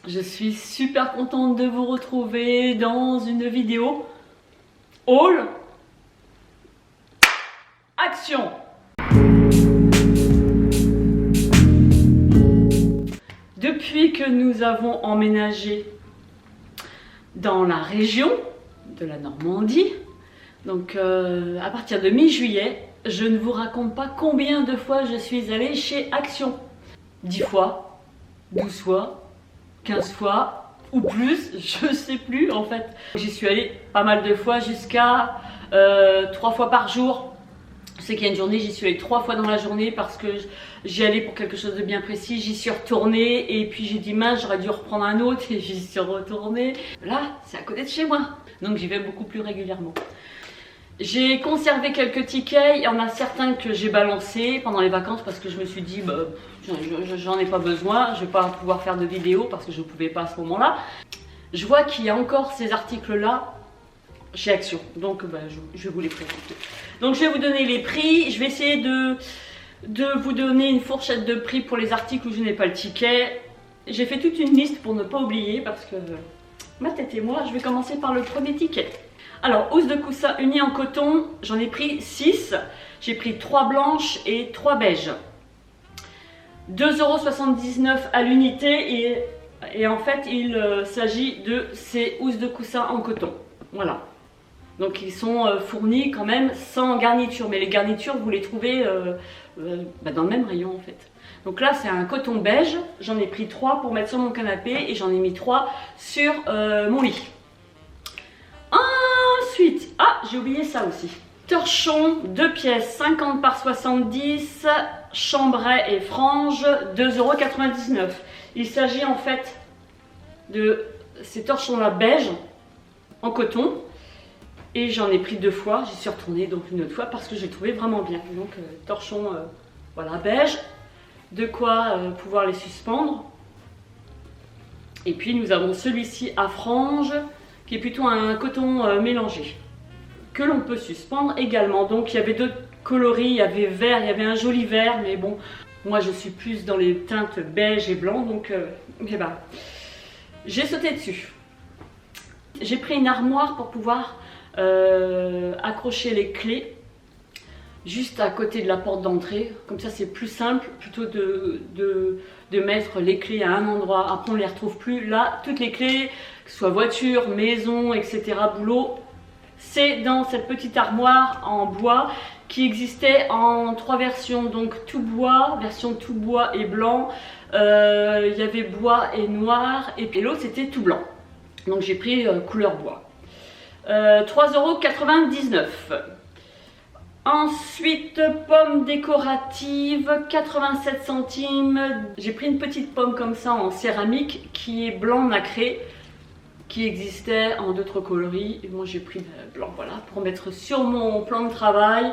Je suis super contente de vous retrouver dans une vidéo haul action. Depuis que nous avons emménagé dans la région de la Normandie, donc à partir de mi-juillet, je ne vous raconte pas combien de fois je suis allée chez Action. 10 fois, 12 fois, 15 fois ou plus, je sais plus en fait. J'y suis allée pas mal de fois, jusqu'à 3 fois par jour. Je sais qu'il y a une journée, j'y suis allée 3 fois dans la journée parce que j'y allais pour quelque chose de bien précis. J'y suis retournée et puis j'ai dit mince, j'aurais dû reprendre un autre et j'y suis retournée. Là, c'est à côté de chez moi, donc j'y vais beaucoup plus régulièrement. J'ai conservé quelques tickets, il y en a certains que j'ai balancés pendant les vacances parce que je me suis dit bah, j'en ai pas besoin, je vais pas pouvoir faire de vidéo parce que je ne pouvais pas à ce moment-là. Je vois qu'il y a encore ces articles-là chez Action, donc bah, je vais vous les présenter. Donc je vais vous donner les prix, je vais essayer de vous donner une fourchette de prix pour les articles où je n'ai pas le ticket. J'ai fait toute une liste pour ne pas oublier parce que ma tête et moi, je vais commencer par le premier ticket. Alors, housse de coussin unie en coton, j'en ai pris 6. J'ai pris 3 blanches et 3 beiges. 2,79 € à l'unité et en fait, il s'agit de ces housses de coussin en coton. Voilà. Donc, ils sont fournis quand même sans garniture. Mais les garnitures, vous les trouvez dans le même rayon en fait. Donc là, c'est un coton beige. J'en ai pris 3 pour mettre sur mon canapé et j'en ai mis 3 sur mon lit. Ensuite, j'ai oublié ça aussi. Torchon, 2 pièces, 50 par 70, chambray et frange, 2,99 €. Il s'agit en fait de ces torchons-là beige en coton. Et j'en ai pris 2 fois, j'y suis retournée donc une autre fois parce que j'ai trouvé vraiment bien. Donc torchon voilà, beige, de quoi pouvoir les suspendre. Et puis nous avons celui-ci à frange, qui est plutôt un coton mélangé, que l'on peut suspendre également. Donc il y avait 2 coloris, il y avait vert, il y avait un joli vert, mais bon, moi je suis plus dans les teintes beige et blanc, donc j'ai sauté dessus. J'ai pris une armoire pour pouvoir accrocher les clés juste à côté de la porte d'entrée, comme ça c'est plus simple, plutôt de mettre les clés à un endroit, après on ne les retrouve plus. Là, toutes les clés, que ce soit voiture, maison, etc., boulot, c'est dans cette petite armoire en bois qui existait en 3 versions, donc tout bois, version tout bois et blanc, il y avait bois et noir, et puis l'autre c'était tout blanc, donc j'ai pris couleur bois. 3,99 €. Ensuite, pomme décorative, 87 centimes. J'ai pris une petite pomme comme ça en céramique qui est blanc nacré, qui existait en d'autres coloris. Et moi j'ai pris blanc, voilà, pour mettre sur mon plan de travail,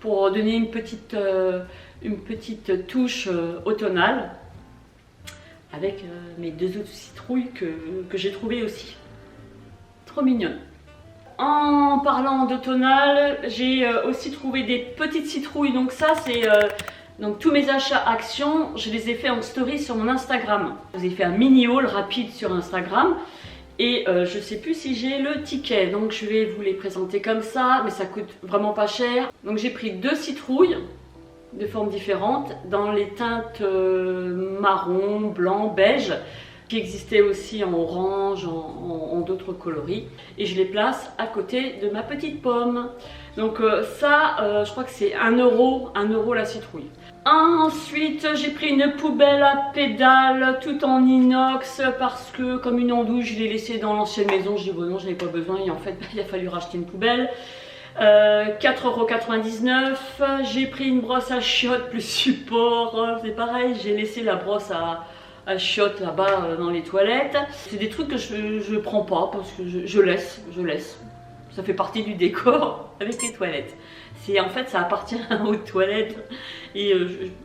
pour donner une petite touche automnale, avec mes 2 autres citrouilles que j'ai trouvées aussi. Trop mignonnes. En parlant d'automnal, j'ai aussi trouvé des petites citrouilles. Donc ça, c'est donc tous mes achats Action, je les ai fait en story sur mon Instagram. Je vous ai fait un mini haul rapide sur Instagram. Et je ne sais plus si j'ai le ticket. Donc je vais vous les présenter comme ça, mais ça coûte vraiment pas cher. Donc j'ai pris 2 citrouilles de formes différentes dans les teintes marron, blanc, beige, qui existait aussi en orange, en d'autres coloris, et je les place à côté de ma petite pomme. Donc ça, je crois que c'est 1 € la citrouille. Ensuite, j'ai pris une poubelle à pédales tout en inox parce que comme une andouille, je l'ai laissée dans l'ancienne maison. Je dis bon non, je n'ai pas besoin et en fait il a fallu racheter une poubelle. 4,99 €. J'ai pris une brosse à chiottes plus support, c'est pareil, j'ai laissé la brosse à chiottes là-bas dans les toilettes. C'est des trucs que je prends pas parce que je laisse. Ça fait partie du décor avec les toilettes. En fait, ça appartient aux toilettes et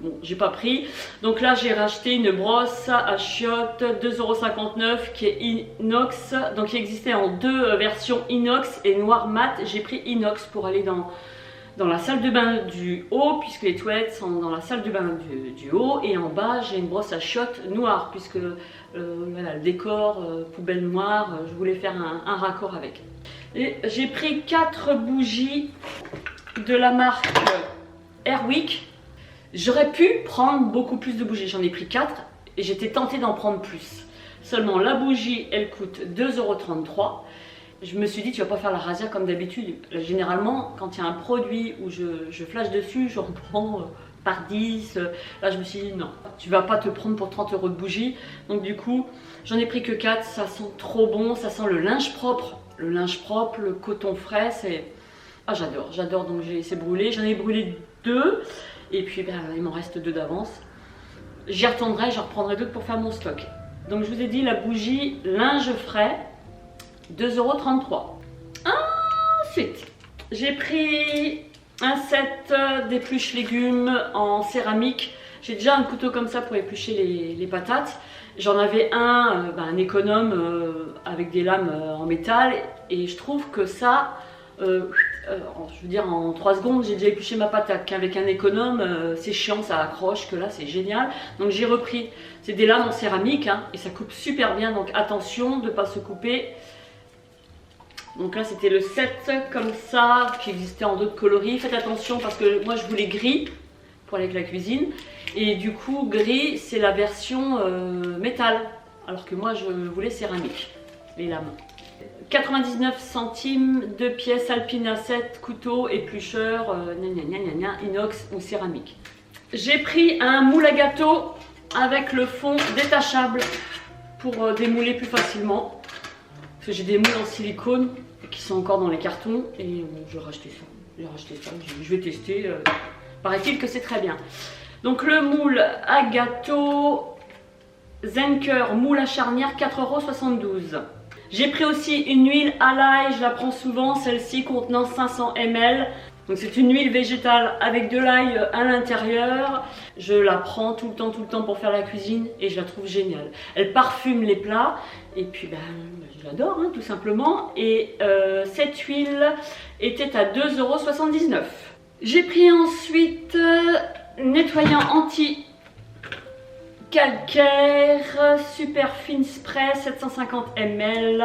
bon, j'ai pas pris. Donc là, j'ai racheté une brosse à chiottes 2,59 € qui est inox. Donc il existait en 2 versions inox et noir mat. J'ai pris inox pour aller dans la salle de bain du haut, puisque les toilettes sont dans la salle de bain du haut, et en bas j'ai une brosse à chiottes noire, puisque Voilà, le décor, poubelle noire, je voulais faire un raccord avec. Et j'ai pris 4 bougies de la marque Airwick. J'aurais pu prendre beaucoup plus de bougies, j'en ai pris 4 et j'étais tentée d'en prendre plus. Seulement la bougie, elle coûte 2,33 €. Je me suis dit, tu vas pas faire la razzia comme d'habitude. Généralement, quand il y a un produit où je flash dessus, j'en prends par 10. Là, je me suis dit, non, tu vas pas te prendre pour 30 € de bougie. Donc du coup, j'en ai pris que 4. Ça sent trop bon, ça sent le linge propre. Le linge propre, le coton frais, c'est... Ah, j'adore. Donc j'ai essayé de brûler. J'en ai brûlé 2. Et puis, ben, il m'en reste 2 d'avance. J'y retournerai, j'en reprendrai d'autres pour faire mon stock. Donc je vous ai dit, la bougie linge frais, 2,33 €. Ensuite, j'ai pris un set d'épluches légumes en céramique. J'ai déjà un couteau comme ça pour éplucher les patates. J'en avais un économe avec des lames en métal. Et je trouve que ça, je veux dire, en 3 secondes, j'ai déjà épluché ma patate. Qu'avec un économe, c'est chiant, ça accroche, que là, c'est génial. Donc j'ai repris. C'est des lames en céramique hein, et ça coupe super bien. Donc attention de ne pas se couper. Donc là c'était le set comme ça qui existait en d'autres coloris. Faites attention parce que moi je voulais gris pour aller avec la cuisine. Et du coup gris c'est la version métal. Alors que moi je voulais céramique, les lames. 99 centimes, 2 pièces Alpina 7, couteau, éplucheur, inox ou céramique. J'ai pris un moule à gâteau avec le fond détachable pour démouler plus facilement. Parce que j'ai des moules en silicone qui sont encore dans les cartons et je vais racheter ça. Je vais tester. Paraît-il que c'est très bien. Donc le moule à gâteau Zenker moule à charnière 4,72 €. J'ai pris aussi une huile à l'ail, je la prends souvent, celle-ci contenant 500 ml. Donc c'est une huile végétale avec de l'ail à l'intérieur. Je la prends tout le temps pour faire la cuisine et je la trouve géniale. Elle parfume les plats et puis je l'adore hein, tout simplement. Et cette huile était à 2,79 €. J'ai pris ensuite nettoyant anti-calcaire super fine spray 750 ml.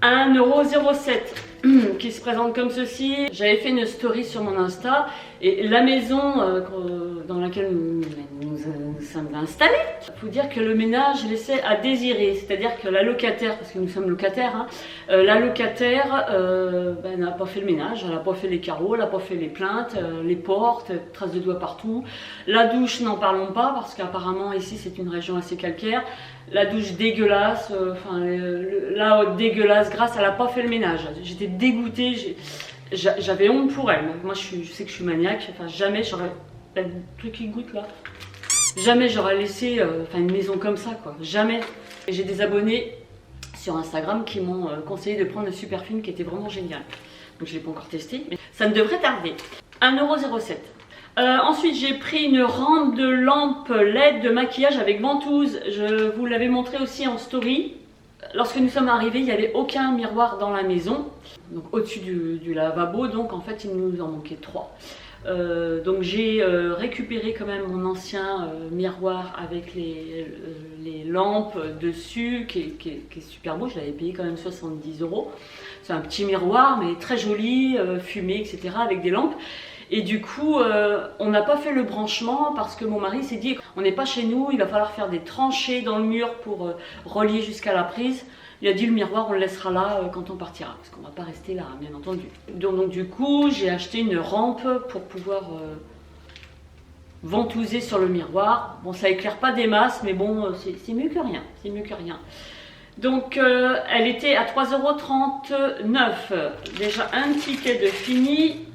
1,07 € qui se présente comme ceci. J'avais fait une story sur mon Insta et la maison dans laquelle nous sommes installés, il faut dire que le ménage laissait à désirer, c'est-à-dire que la locataire, parce que nous sommes locataires, hein, la locataire n'a pas fait le ménage, elle n'a pas fait les carreaux, elle n'a pas fait les plaintes, les portes, traces de doigts partout. La douche, n'en parlons pas parce qu'apparemment ici c'est une région assez calcaire. La douche dégueulasse, la haute dégueulasse, grâce, elle n'a pas fait le ménage. J'étais dégoûtée, j'avais honte pour elle. Moi je sais que je suis maniaque, enfin jamais j'aurais... Le truc qui goûte là. Jamais j'aurais laissé une maison comme ça quoi, jamais. Et j'ai des abonnés sur Instagram qui m'ont conseillé de prendre le Superfine qui était vraiment génial. Donc je ne l'ai pas encore testé, mais ça ne devrait tarder. 1,07 €. Ensuite j'ai pris une rampe de lampe LED de maquillage avec ventouse. Je vous l'avais montré aussi en story. Lorsque nous sommes arrivés, il n'y avait aucun miroir dans la maison. Donc au-dessus du lavabo, donc en fait il nous en manquait 3. Donc j'ai récupéré quand même mon ancien miroir avec les lampes dessus qui est super beau. Je l'avais payé quand même 70 €. C'est un petit miroir mais très joli, fumé etc. avec des lampes. Et du coup, on n'a pas fait le branchement parce que mon mari s'est dit on n'est pas chez nous, il va falloir faire des tranchées dans le mur pour relier jusqu'à la prise. Il a dit le miroir on le laissera là quand on partira parce qu'on ne va pas rester là bien entendu. Donc du coup j'ai acheté une rampe pour pouvoir ventouser sur le miroir. Bon ça éclaire pas des masses mais bon c'est mieux que rien, c'est mieux que rien. Donc elle était à 3,39 €. Déjà un ticket de fini.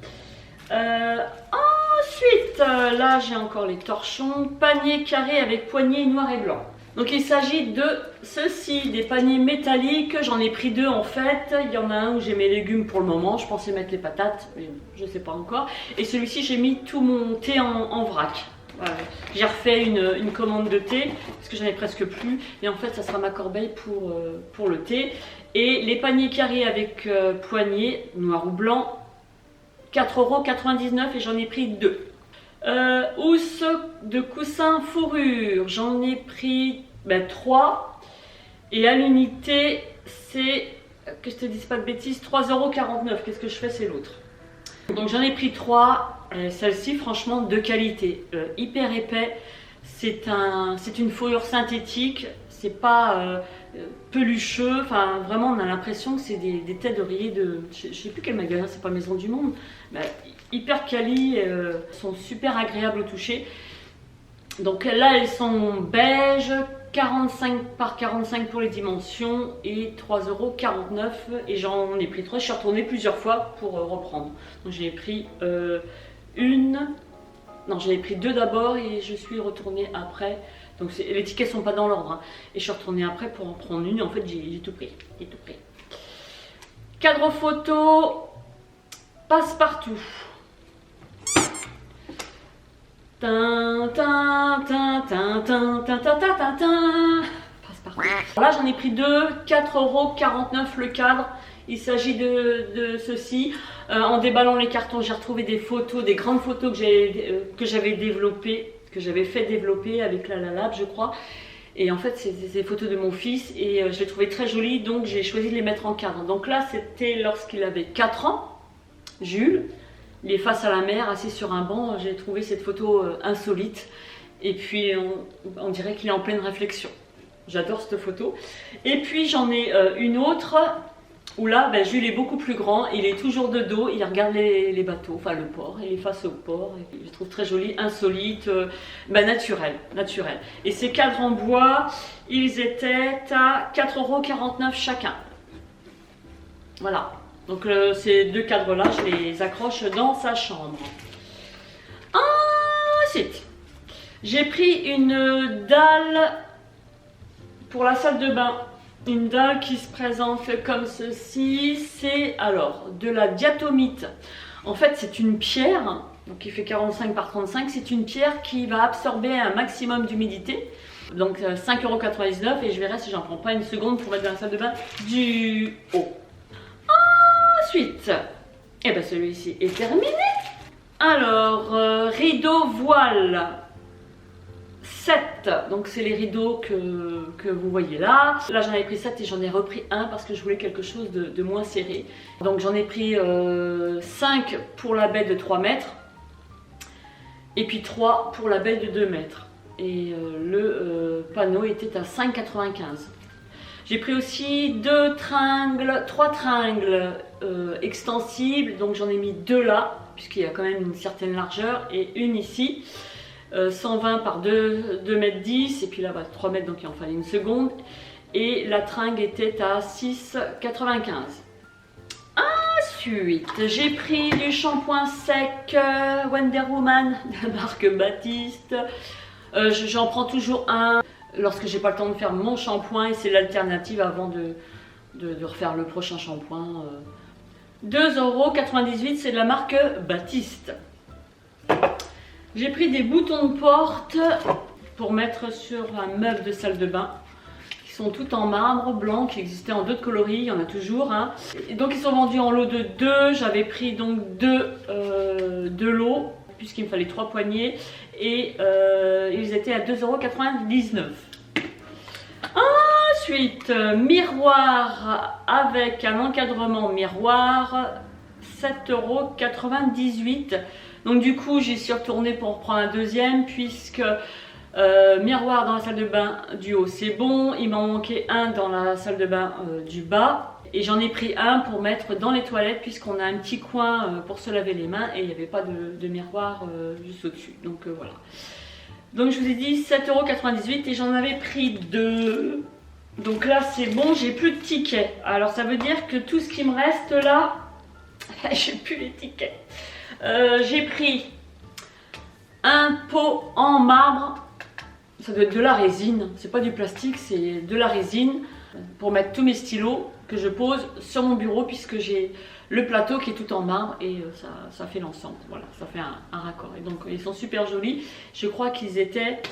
Ensuite, là j'ai encore les torchons, panier carré avec poignée noir et blanc. Donc il s'agit de ceci, des paniers métalliques, j'en ai pris 2 en fait. Il y en a un où j'ai mes légumes pour le moment, je pensais mettre les patates, mais je ne sais pas encore. Et celui-ci j'ai mis tout mon thé en vrac. Voilà. J'ai refait une commande de thé, parce que j'en ai presque plus. Et en fait ça sera ma corbeille pour le thé. Et les paniers carrés avec poignée, noir ou blanc, 4,99 € et j'en ai pris 2. Housse de coussin fourrure, j'en ai pris 3. Et à l'unité, c'est, que je te dise pas de bêtises, 3,49 €. Qu'est-ce que je fais? C'est l'autre. Donc j'en ai pris 3. Celle-ci, franchement, de qualité. Hyper épais. C'est une fourrure synthétique. C'est pas pelucheux. Enfin, vraiment, on a l'impression que c'est des têtes d'oreiller de... Je sais plus quel magasin, c'est pas Maison du Monde. Mais hyper quali. Sont super agréables au toucher. Donc là, elles sont beige. 45 par 45 pour les dimensions et 3,49 €, et j'en ai pris 3. Je suis retournée plusieurs fois pour reprendre. Donc j'ai pris j'en ai pris 2 d'abord et je suis retournée après. Donc les tickets sont pas dans l'ordre, hein. Et je suis retournée après pour en prendre une. Et en fait j'ai tout pris. Cadre photo Passepartout. Passepartout. Là j'en ai pris 2, 4,49 € le cadre. Il s'agit de ceci. En déballant les cartons, j'ai retrouvé des photos, des grandes photos que j'avais développées, que j'avais fait développer avec la Lab, je crois. Et en fait, c'est des photos de mon fils et je les trouvais très jolies, donc j'ai choisi de les mettre en cadre. Donc là, c'était lorsqu'il avait 4 ans, Jules. Il est face à la mer, assis sur un banc. J'ai trouvé cette photo insolite. Et puis, on dirait qu'il est en pleine réflexion. J'adore cette photo. Et puis, j'en ai une autre où là, Jules est beaucoup plus grand. Il est toujours de dos. Il regarde les bateaux, enfin le port. Il est face au port. Et je trouve très joli, insolite, naturel. Et ces cadres en bois, ils étaient à 4,49 € chacun. Voilà. Donc ces 2 cadres-là, je les accroche dans sa chambre. Ensuite, j'ai pris une dalle pour la salle de bain. Une dalle qui se présente comme ceci. C'est alors de la diatomite. En fait, c'est une pierre, donc qui fait 45 par 35. C'est une pierre qui va absorber un maximum d'humidité. Donc 5,99 € et je verrai si j'en prends pas une seconde pour mettre dans la salle de bain du haut. Ensuite, celui-ci est terminé. Alors, rideau voile 7. Donc c'est les rideaux que vous voyez là. Là j'en avais pris 7 et j'en ai repris un parce que je voulais quelque chose de moins serré. Donc j'en ai pris 5 pour la baie de 3 mètres. Et puis 3 pour la baie de 2 mètres. Et le panneau était à 5,95 €. J'ai pris aussi 3 tringles extensibles, donc j'en ai mis 2 là, puisqu'il y a quand même une certaine largeur, et une ici, 120 par 2,10 mètres, et puis là 3 mètres, donc il en fallait une seconde, et la tringle était à 6,95 €. Ensuite, j'ai pris du shampoing sec Wonder Woman de la marque Baptiste. J'en prends toujours un lorsque j'ai pas le temps de faire mon shampoing et c'est l'alternative avant de refaire le prochain shampoing. 2,98 €, c'est de la marque Baptiste. J'ai pris des boutons de porte pour mettre sur un meuble de salle de bain qui sont tout en marbre blanc, qui existaient en 2 coloris, il y en a toujours, hein. Et donc ils sont vendus en lot de 2, j'avais pris donc 2 lots puisqu'il me fallait 3 poignées et ils étaient à 2,99 €. Ensuite, miroir avec un encadrement miroir, 7,98 €. Donc du coup, j'y suis retournée pour en prendre un deuxième puisque miroir dans la salle de bain du haut, c'est bon. Il m'en manquait un dans la salle de bain du bas. Et j'en ai pris un pour mettre dans les toilettes puisqu'on a un petit coin pour se laver les mains et il n'y avait pas de miroir juste au-dessus. Donc voilà. Donc je vous ai dit 7,98 € et j'en avais pris 2. Donc là c'est bon, j'ai plus de tickets. Alors ça veut dire que tout ce qui me reste là, j'ai plus les tickets. J'ai pris un pot en marbre. Ça doit être de la résine, c'est pas du plastique, c'est de la résine pour mettre tous mes stylos que je pose sur mon bureau puisque j'ai le plateau qui est tout en marbre et ça fait l'ensemble. Voilà, ça fait un raccord. Et donc ils sont super jolis. Je crois qu'ils étaient...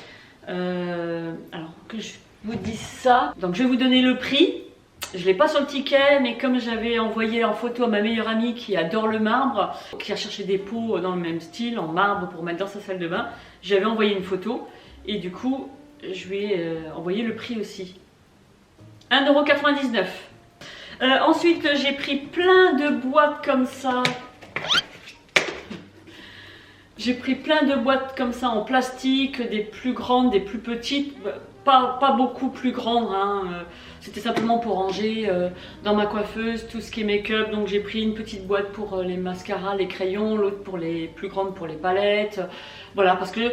alors que je vous dise ça. Donc je vais vous donner le prix. Je ne l'ai pas sur le ticket, mais comme j'avais envoyé en photo à ma meilleure amie qui adore le marbre, qui a cherché des pots dans le même style, en marbre pour mettre dans sa salle de bain, j'avais envoyé une photo et du coup je lui ai envoyé le prix aussi. 1,99 €. Ensuite, j'ai pris plein de boîtes comme ça. J'ai pris plein de boîtes comme ça en plastique, des plus grandes, des plus petites, pas beaucoup plus grandes, hein. C'était simplement pour ranger dans ma coiffeuse tout ce qui est make-up. Donc j'ai pris une petite boîte pour les mascaras, les crayons, l'autre pour les plus grandes pour les palettes. Voilà, parce que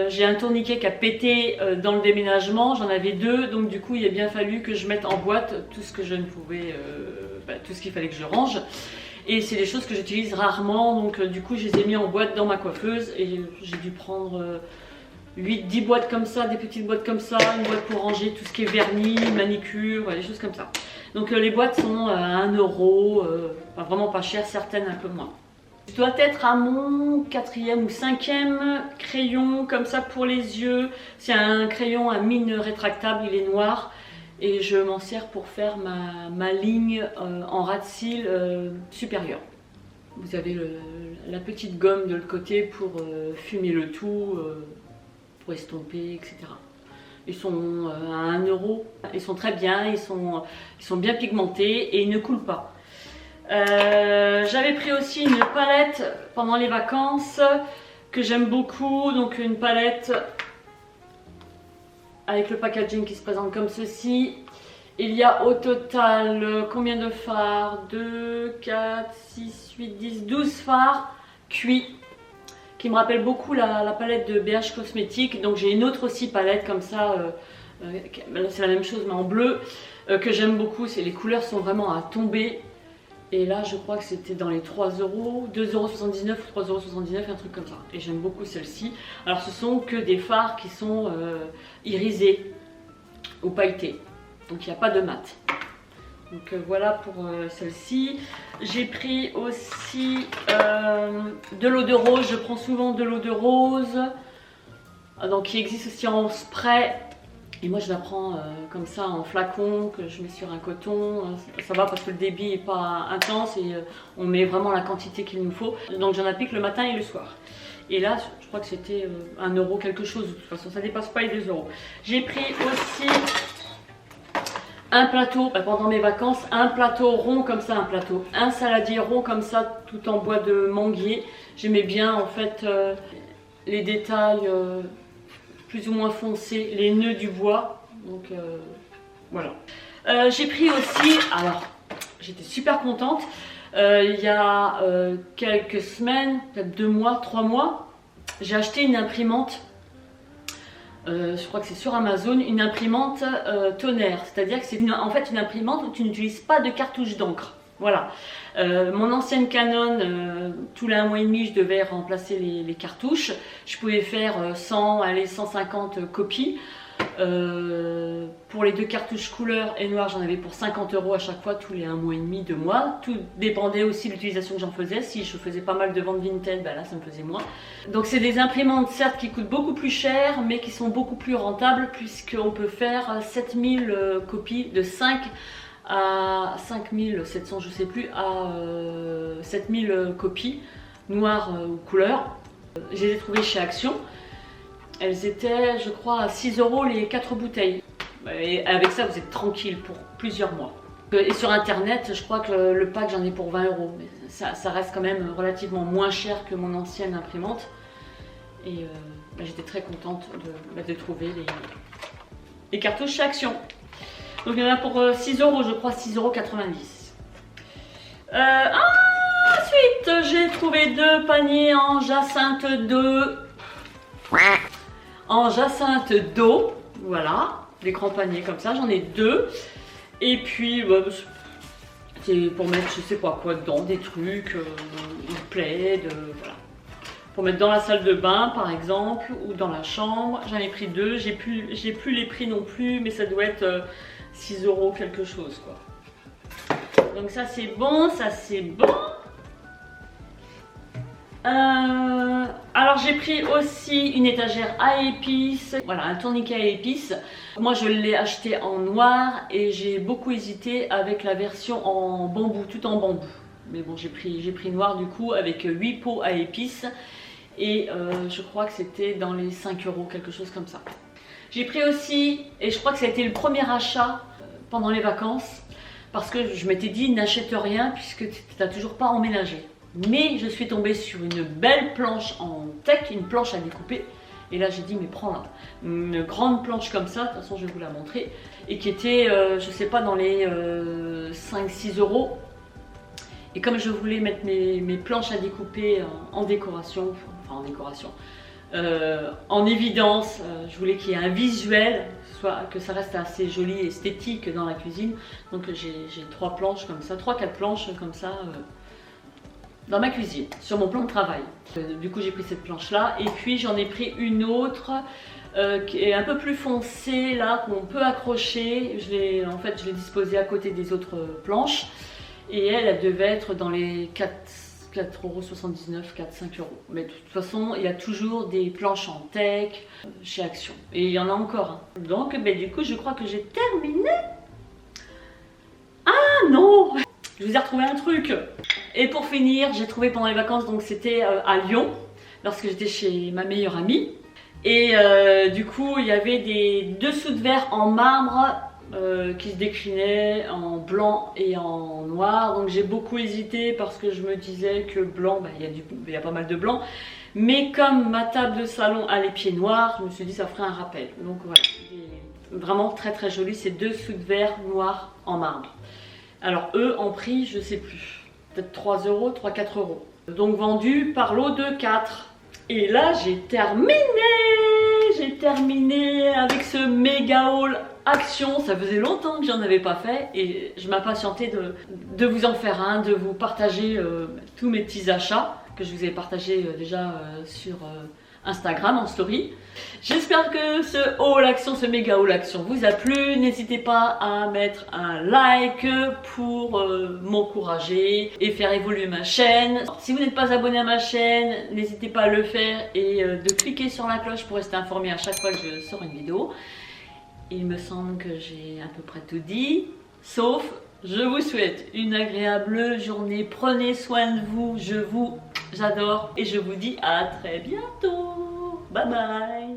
j'ai un tourniquet qui a pété dans le déménagement, j'en avais deux, donc du coup il a bien fallu que je mette en boîte tout ce que je ne pouvais, tout ce qu'il fallait que je range. Et c'est des choses que j'utilise rarement, donc du coup je les ai mis en boîte dans ma coiffeuse et j'ai dû prendre 8-10 boîtes comme ça, des petites boîtes comme ça, une boîte pour ranger tout ce qui est vernis, manicure, des choses comme ça. Donc les boîtes sont à 1 €, vraiment pas chères, certaines un peu moins. Je dois être à mon 4e ou 5e crayon comme ça pour les yeux. C'est un crayon à mine rétractable, il est noir. Et je m'en sers pour faire ma ligne en ras de cils supérieur. Vous avez la petite gomme de l'autre côté pour fumer le tout, pour estomper, etc. Ils sont à 1 €. Ils sont très bien, ils sont bien pigmentés et ils ne coulent pas. J'avais pris aussi une palette pendant les vacances que j'aime beaucoup. Donc une palette avec le packaging qui se présente comme ceci. Il y a au total combien de fards? 2, 4, 6, 8, 10, 12 fards cuits qui me rappellent beaucoup la palette de BH Cosmétiques. Donc j'ai une autre aussi palette comme ça, c'est la même chose mais en bleu, que j'aime beaucoup. Les couleurs sont vraiment à tomber. Et là je crois que c'était dans les 3 €, 2,79 € ou 3,79 €, un truc comme ça. Et j'aime beaucoup celle-ci. Alors ce sont que des fards qui sont irisés ou pailletés. Donc il n'y a pas de mat. Donc voilà pour celle-ci. J'ai pris aussi de l'eau de rose. Je prends souvent de l'eau de rose. Donc qui existe aussi en spray. Et moi je la prends comme ça en flacon que je mets sur un coton. Ça va parce que le débit n'est pas intense et on met vraiment la quantité qu'il nous faut. Donc j'en applique le matin et le soir. Et là je crois que c'était 1 € quelque chose. De toute façon ça dépasse pas les 2 €. J'ai pris aussi un plateau, pendant mes vacances, un plateau rond comme ça, un saladier rond comme ça, tout en bois de manguier. J'aimais bien en fait les détails plus ou moins foncés, les nœuds du bois. Donc voilà. J'ai pris aussi, alors j'étais super contente, il y a quelques semaines, peut-être 2 mois, 3 mois, j'ai acheté une imprimante. Je crois que c'est sur Amazon, une imprimante tonnerre, c'est-à-dire que c'est en fait une imprimante où tu n'utilises pas de cartouche d'encre. Voilà. Mon ancienne Canon, tous les 1 mois et demi, je devais remplacer les cartouches. Je pouvais faire 100, allez, 150 copies. Pour les 2 cartouches couleur et noir, j'en avais pour 50 € à chaque fois, tous les 1 mois et demi, 2 mois. Tout dépendait aussi de l'utilisation que j'en faisais. Si je faisais pas mal de ventes vintage, là ça me faisait moins. Donc c'est des imprimantes certes qui coûtent beaucoup plus cher, mais qui sont beaucoup plus rentables puisqu'on peut faire 7000 copies de 5 à 5700, je sais plus, à 7000 copies, noires ou couleur. Je les ai trouvées chez Action. Elles étaient, je crois, à 6 € les 4 bouteilles. Et avec ça, vous êtes tranquille pour plusieurs mois. Et sur internet, je crois que le pack, j'en ai pour 20 €. Mais ça reste quand même relativement moins cher que mon ancienne imprimante. Et j'étais très contente de trouver les cartouches chez Action. Donc il y en a pour 6 €, je crois, 6,90 €. Ensuite, j'ai trouvé 2 paniers en jacinthe d'eau, voilà, des grands paniers comme ça, j'en ai 2. Et puis c'est pour mettre je sais pas quoi dedans, des trucs, une plaid, voilà. Pour mettre dans la salle de bain par exemple, ou dans la chambre. J'en ai pris 2, j'ai plus les prix non plus, mais ça doit être 6 € quelque chose quoi. Donc ça c'est bon, ça c'est bon. Alors j'ai pris aussi une étagère à épices, voilà, un tourniquet à épices. Moi je l'ai acheté en noir et j'ai beaucoup hésité avec la version en bambou, tout en bambou. Mais bon, j'ai pris noir du coup avec 8 pots à épices et je crois que c'était dans les 5 €, quelque chose comme ça. J'ai pris aussi, et je crois que ça a été le premier achat pendant les vacances parce que je m'étais dit n'achète rien puisque tu n'as toujours pas emménagé. Mais je suis tombée sur une belle planche en teck, une planche à découper. Et là j'ai dit mais prends-la. Une grande planche comme ça, de toute façon je vais vous la montrer. Et qui était, je sais pas, dans les 5-6 euros. Et comme je voulais mettre mes planches à découper en décoration, enfin en décoration, en évidence, je voulais qu'il y ait un visuel, que ça reste assez joli et esthétique dans la cuisine. Donc j'ai 3 planches comme ça, 3-4 planches comme ça dans ma cuisine, sur mon plan de travail. Du coup j'ai pris cette planche là et puis j'en ai pris une autre qui est un peu plus foncée là, qu'on peut accrocher. En fait je l'ai disposée à côté des autres planches et elle devait être dans les 4,79 €, 4-5 euros. Mais de toute façon, il y a toujours des planches en teck chez Action. Et il y en a encore. Hein. Donc, du coup, je crois que j'ai terminé. Ah non! Je vous ai retrouvé un truc. Et pour finir, j'ai trouvé pendant les vacances, donc c'était à Lyon, lorsque j'étais chez ma meilleure amie. Et du coup, il y avait des dessous de verre en marbre qui se déclinait en blanc et en noir. Donc j'ai beaucoup hésité parce que je me disais que blanc, il y a pas mal de blanc. Mais comme ma table de salon a les pieds noirs, je me suis dit ça ferait un rappel. Donc voilà, vraiment très très joli ces dessous de verre noirs en marbre. Alors eux en prix, je sais plus, peut-être 3 euros, 3-4 euros. Donc vendu par lot de 4. Et là j'ai terminé avec ce méga haul Action. Ça faisait longtemps que j'en avais pas fait et je m'impatientais de vous en faire un, de vous partager tous mes petits achats que je vous ai partagé déjà sur Instagram en story. J'espère que ce haul Action, ce méga haul Action vous a plu. N'hésitez pas à mettre un like pour m'encourager et faire évoluer ma chaîne. Alors, si vous n'êtes pas abonné à ma chaîne, n'hésitez pas à le faire et de cliquer sur la cloche pour rester informé à chaque fois que je sors une vidéo. Il me semble que j'ai à peu près tout dit, sauf je vous souhaite une agréable journée. Prenez soin de vous, j'adore et je vous dis à très bientôt. Bye bye.